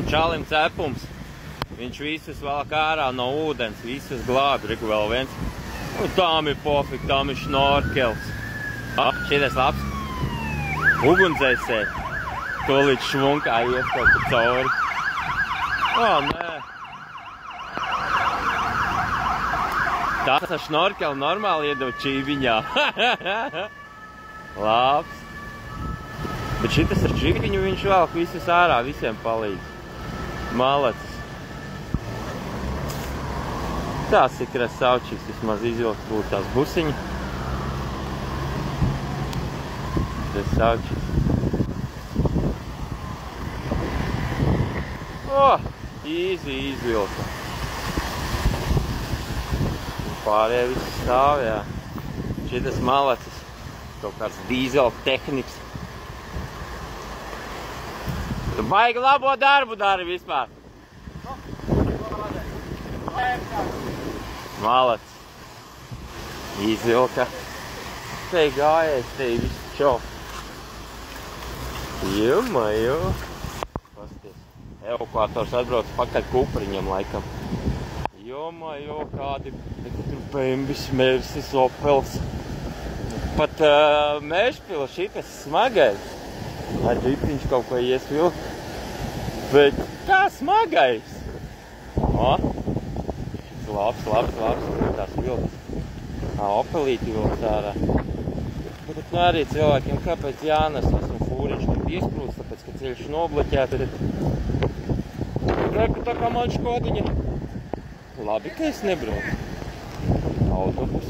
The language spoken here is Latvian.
Čalim cepums. Viņš visus valk ārā no ūdens, visus glābi. Reku vēl viens. Nu, tām ir pofik, tām ir šnorkels. Šitais labs. Ugunsdzēsēji. Tūlīt švunkā iet kaut kur cauri. Nē. Tas ar šnorkeli normāli iedod čīviņā. Labs. Bet šitas ar čīviņu viņš valk visus ārā, visiem palīdz. Malacis. Tās ir krasaučiks, vismaz izvilkt būtu tās busiņi. Krasaučiks. Īzi izvilka. Pārējie visi stāv, jā. Šitas malacis. Kaut kāds dīzela tehniks. Tu baigi labo darbu dari vispār. Malacis. Izvilka. Te gājais, te viss čo. Jumaju. Pasties. Evakuators atbrauc pakaļ kupriņam laikam. Jumaju, kādi tur pembis, mērsis, opels. Pat Mežpila šitas smagais. Ar džipiņš kaut ko iesvilk. Bet kā smagais? Labs. Tās vilks. Opelīti vilks ārā. Bet arī cilvēkiem, kāpēc jānes esmu fūriņš tur piesprūst, tāpēc, ka ceļš nobloķēt. Reku tā kā man škodiņa. Labi, ka es nebraucu. Autobus.